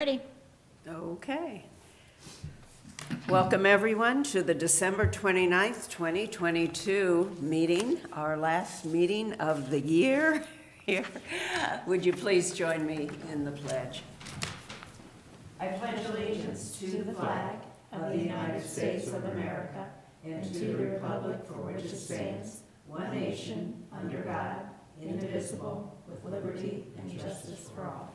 Ready. Okay. Welcome, everyone, to the December 29th, 2022 meeting, our last meeting of the year here. Would you please join me in the pledge? I pledge allegiance to the flag of the United States of America and to the republic for which it stands, one nation, under God, indivisible, with liberty and justice for all.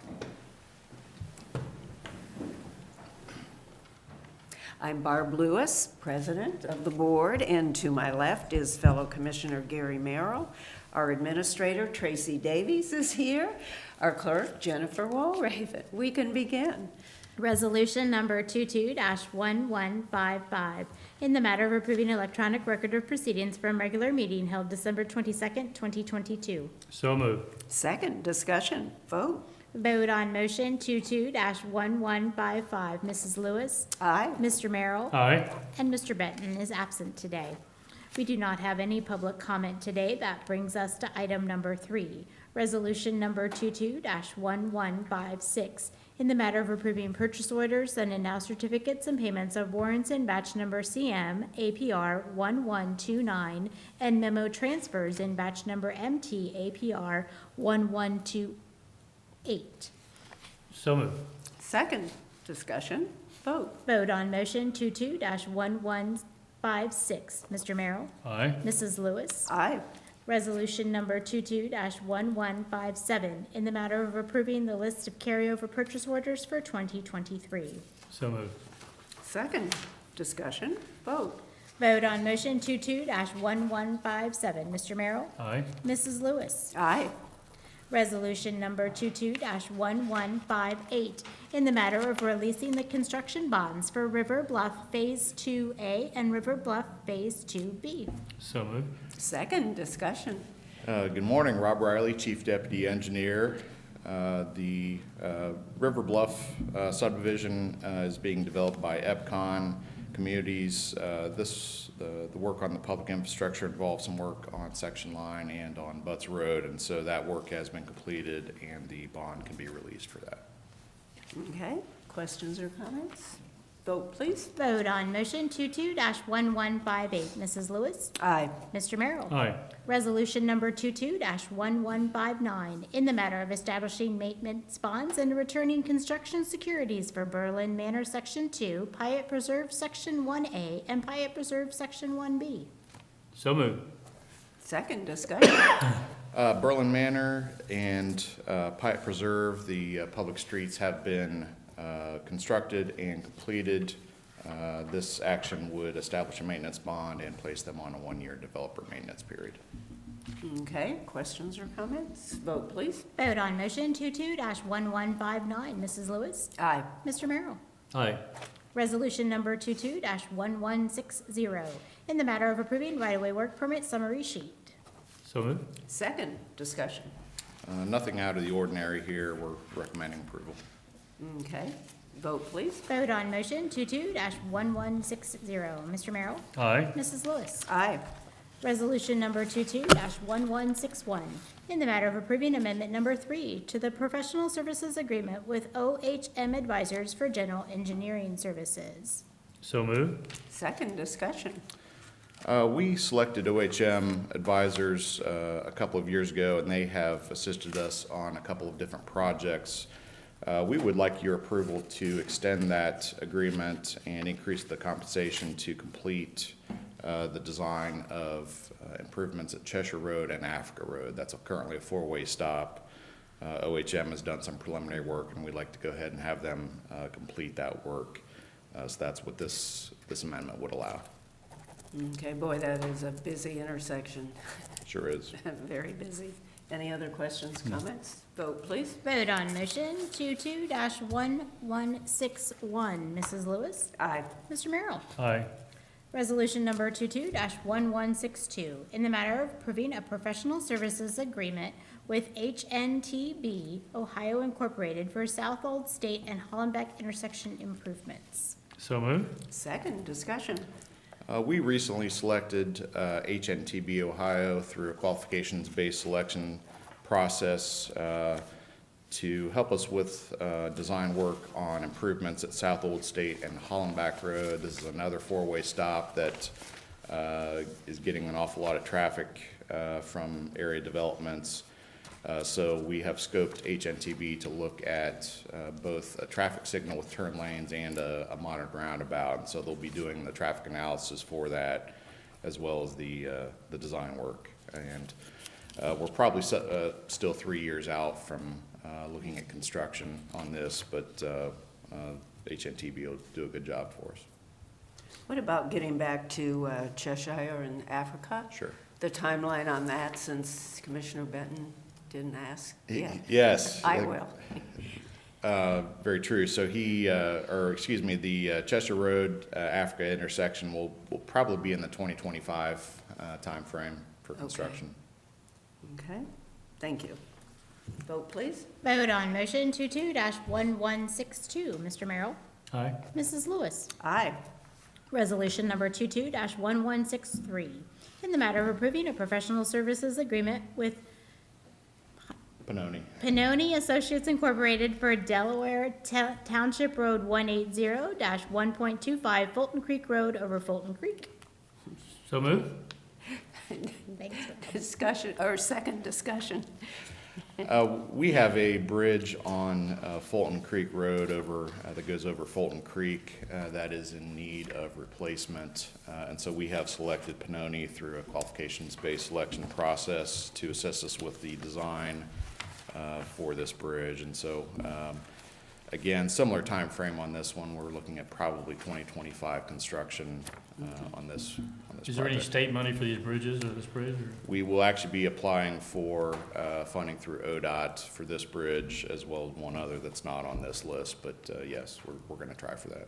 I'm Barb Lewis, president of the board, and to my left is fellow Commissioner Gary Merrill. Our administrator, Tracy Davies, is here. Our clerk, Jennifer Walraven. We can begin. Resolution number 22-1155, in the matter of approving electronic record of proceedings from regular meeting held December 22nd, 2022. So moved. Second, discussion, vote. Vote on motion 22-1155. Mrs. Lewis? Aye. Mr. Merrill? Aye. And Mr. Benton is absent today. We do not have any public comment today. That brings us to item number 3, resolution number 22-1156, in the matter of approving purchase orders and now certificates and payments of warrants in batch number CM APR 1129 and memo transfers in batch number MT APR 1128. So moved. Second, discussion, vote. Vote on motion 22-1156. Mr. Merrill? Aye. Mrs. Lewis? Aye. Resolution number 22-1157, in the matter of approving the list of carryover purchase orders for 2023. So moved. Second, discussion, vote. Vote on motion 22-1157. Mr. Merrill? Aye. Mrs. Lewis? Aye. Resolution number 22-1158, in the matter of releasing the construction bonds for River Bluff Phase 2A and River Bluff Phase 2B. So moved. Second, discussion. Good morning, Rob Riley, Chief Deputy Engineer. The River Bluff subdivision is being developed by EPCON Communities. The work on the public infrastructure involves some work on section line and on Butts Road, and so that work has been completed and the bond can be released for that. Okay, questions or comments? Vote, please. Vote on motion 22-1158. Mrs. Lewis? Aye. Mr. Merrill? Aye. Resolution number 22-1159, in the matter of establishing maintenance bonds and returning construction securities for Berlin Manor Section 2, Pyatt Preserve Section 1A, and Pyatt Preserve Section 1B. So moved. Second, discussion. Berlin Manor and Pyatt Preserve, the public streets have been constructed and completed. This action would establish a maintenance bond and place them on a one-year developer maintenance period. Okay, questions or comments? Vote, please. Vote on motion 22-1159. Mrs. Lewis? Aye. Mr. Merrill? Aye. Resolution number 22-1160, in the matter of approving right-of-way work permit summary sheet. So moved. Second, discussion. Nothing out of the ordinary here. We're recommending approval. Okay, vote, please. Vote on motion 22-1160. Mr. Merrill? Aye. Mrs. Lewis? Aye. Resolution number 22-1161, in the matter of approving amendment number 3 to the professional services agreement with OHM Advisors for general engineering services. So moved. Second, discussion. We selected OHM Advisors a couple of years ago, and they have assisted us on a couple of different projects. We would like your approval to extend that agreement and increase the compensation to complete the design of improvements at Cheshire Road and Africa Road. That's currently a four-way stop. OHM has done some preliminary work, and we'd like to go ahead and have them complete that work. So that's what this amendment would allow. Okay, boy, that is a busy intersection. Sure is. Very busy. Any other questions, comments? Vote, please. Vote on motion 22-1161. Mrs. Lewis? Aye. Mr. Merrill? Aye. Resolution number 22-1162, in the matter of approving a professional services agreement with HNTB Ohio Incorporated for South Old State and Hollenbeck intersection improvements. So moved. Second, discussion. We recently selected HNTB Ohio through a qualifications-based selection process to help us with design work on improvements at South Old State and Hollenbach Road. This is another four-way stop that is getting an awful lot of traffic from area developments. So we have scoped HNTB to look at both a traffic signal with turn lanes and a modern roundabout. And so they'll be doing the traffic analysis for that, as well as the design work. And we're probably still 3 years out from looking at construction on this, but HNTB will do a good job for us. What about getting back to Cheshire and Africa? Sure. The timeline on that, since Commissioner Benton didn't ask yet. Yes. I will. Very true. So the Chester Road Africa intersection will probably be in the 2025 timeframe for construction. Okay, thank you. Vote, please. Vote on motion 22-1162. Mr. Merrill? Aye. Mrs. Lewis? Aye. Resolution number 22-1163, in the matter of approving a professional services agreement with Pannoni Associates Incorporated for Delaware Township Road 180-1.25 Fulton Creek Road over Fulton Creek. So moved. Thanks. Discussion, or second discussion. We have a bridge on Fulton Creek Road that goes over Fulton Creek that is in need of replacement. And so we have selected Pannoni through a qualifications-based selection process to assist us with the design for this bridge. And so, again, similar time frame on this one. We're looking at probably 2025 construction on this Is there any project. state money for these bridges or this bridge? Or? We will actually be applying for funding through ODOT for this bridge, as well as one other that's not on this list. But yes, we're going to try for that.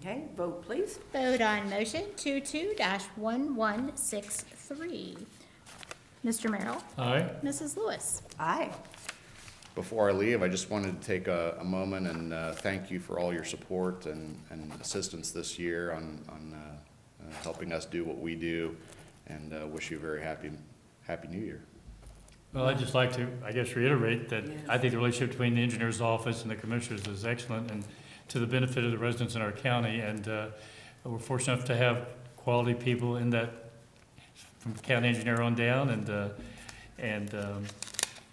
Okay, vote, please. Vote on motion 22-1163. Mr. Merrill? Aye. Mrs. Lewis? Aye. Before I leave, I just wanted to take a moment and thank you for all your support and assistance this year on helping us do what we do, and wish you a very happy New Year. Well, I'd just like to, I guess, reiterate that Yes. I think the relationship between the engineer's office and the commissioners is excellent and to the benefit of the residents in our county. And we're fortunate enough to have quality people in that, from county engineer on down, and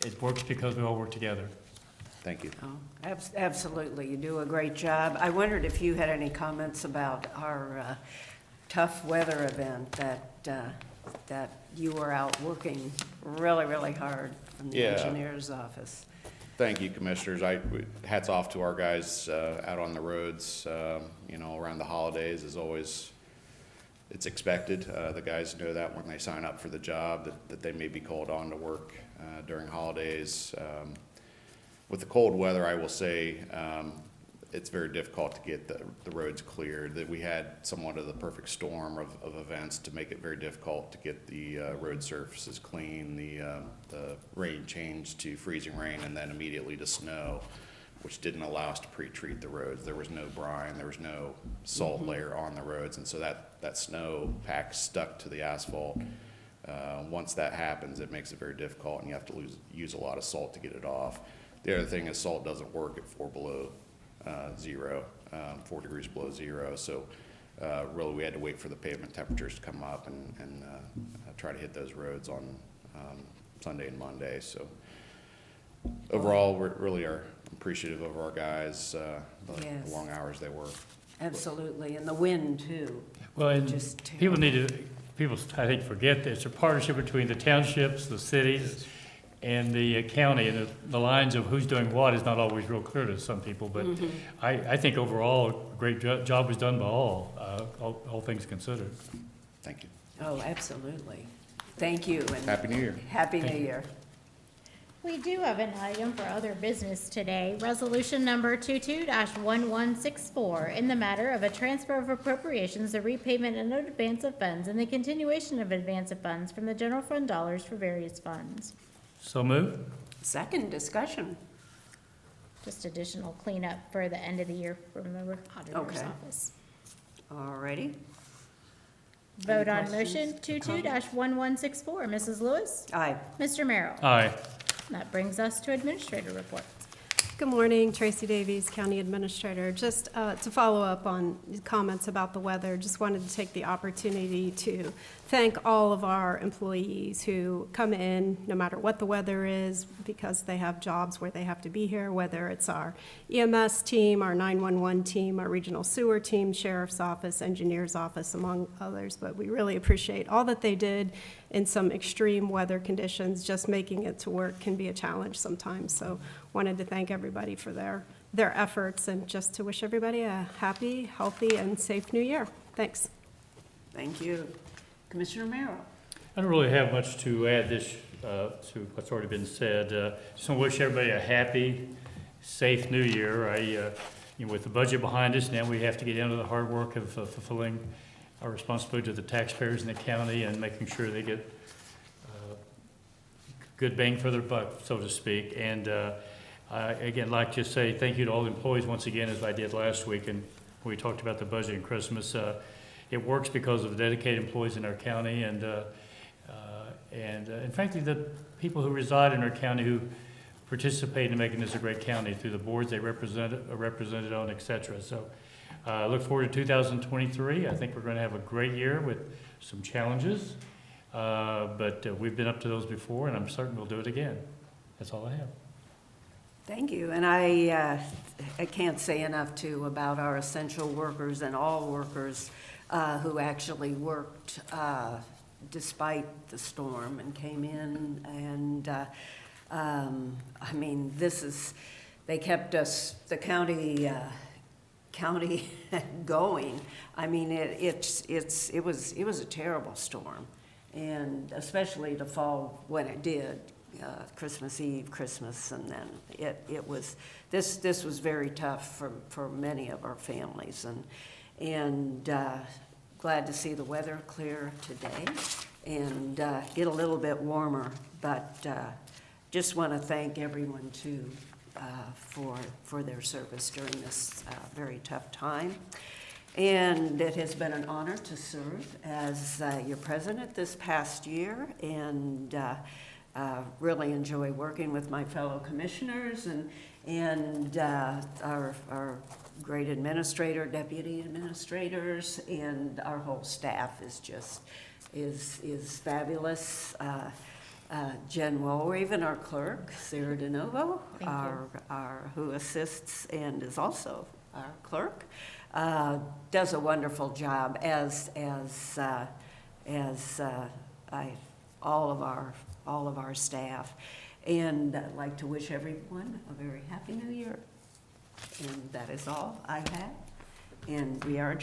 it works because we all work together. Thank you. Oh, absolutely, you do a great job. I wondered if you had any comments about our tough weather event that you were out working really, really hard from the Yeah. engineer's office. Thank you, Commissioners. Hats off to our guys out on the roads, around the holidays. As always, it's expected. The guys know that when they sign up for the job, that they may be called on to work during holidays. With the cold weather, I will say, it's very difficult to get the roads cleared. That we had somewhat of the perfect storm of events to make it very difficult to get the road surfaces clean. The rain changed to freezing rain and then immediately to snow, which didn't allow us to pre-treat the roads. There was no brine, there was no salt layer on the roads, and so that snow pack stuck to the asphalt. Once that happens, it makes it very difficult, and you have to use a lot of salt to get it off. The other thing is salt doesn't work at 4 degrees below zero. So really we had to wait for the pavement temperatures to come up and try to hit those roads on Sunday and Monday. So overall, we really are appreciative of our guys, the Yes. long hours they work. Absolutely, and the wind, too. Well, and Just people I think, forget that it's a partnership between the townships, the cities, and the county, and the lines of who's doing what is not always real clear to some people, but I think overall, a great job was done by all things considered. Thank you. Oh, absolutely. Thank you, and Happy New Year. Happy Thank New you. Year. We do have an item for other business today. Resolution number 22-1164, in the matter of a transfer of appropriations, the repayment and advance of funds, and the continuation of advance of funds from the general fund dollars for various funds. So move. Second discussion. Just additional cleanup for the end of the year from the auditor's Okay. office. All righty. Vote Any on motion questions or comments? 22-1164. Mrs. Lewis? Aye. Mr. Merrill? Aye. That brings us to administrator reports. Good morning, Tracy Davies, County Administrator. Just to follow up on comments about the weather, just wanted to take the opportunity to thank all of our employees who come in, no matter what the weather is, because they have jobs where they have to be here, whether it's our EMS team, our 911 team, our regional sewer team, sheriff's office, engineer's office, among others. But we really appreciate all that they did in some extreme weather conditions. Just making it to work can be a challenge sometimes. So wanted to thank everybody for their efforts and just to wish everybody a happy, healthy, and safe new year. Thanks. Thank you. Commissioner Merrill? I don't really have much to add to what's already been said. Just want to wish everybody a happy, safe new year. With the budget behind us, now we have to get down to the hard work of fulfilling our responsibility to the taxpayers in the county and making sure they get good bang for their buck, so to speak. And again, like to say thank you to all the employees once again, as I did last week, and we talked about the budget and Christmas. It works because of the dedicated employees in our county, and frankly, the people who reside in our county who participate in making this a great county through the boards they are represented on, et cetera. So look forward to 2023. I think we're going to have a great year with some challenges, but we've been up to those before, and I'm certain we'll do it again. That's all I have. Thank you, and I can't say enough, too, about our essential workers and all workers who actually worked despite the storm and came in, and I mean, they kept us, the county going. I mean, it was a terrible storm, and especially to fall when it did. Christmas Eve, Christmas, and then this was very tough for many of our families, and glad to see the weather clear today and get a little bit warmer, but just want to thank everyone too for their service during this very tough time. And it has been an honor to serve as your president this past year, and really enjoy working with my fellow commissioners and our great administrator, deputy administrators, and our whole staff is fabulous. Jen Wower, even our clerk, Sarah DeNovo, who assists and is also our clerk, does a wonderful job, as all of our staff. And I'd like to wish everyone a very happy new year. And that is all I have. And we are adjourned.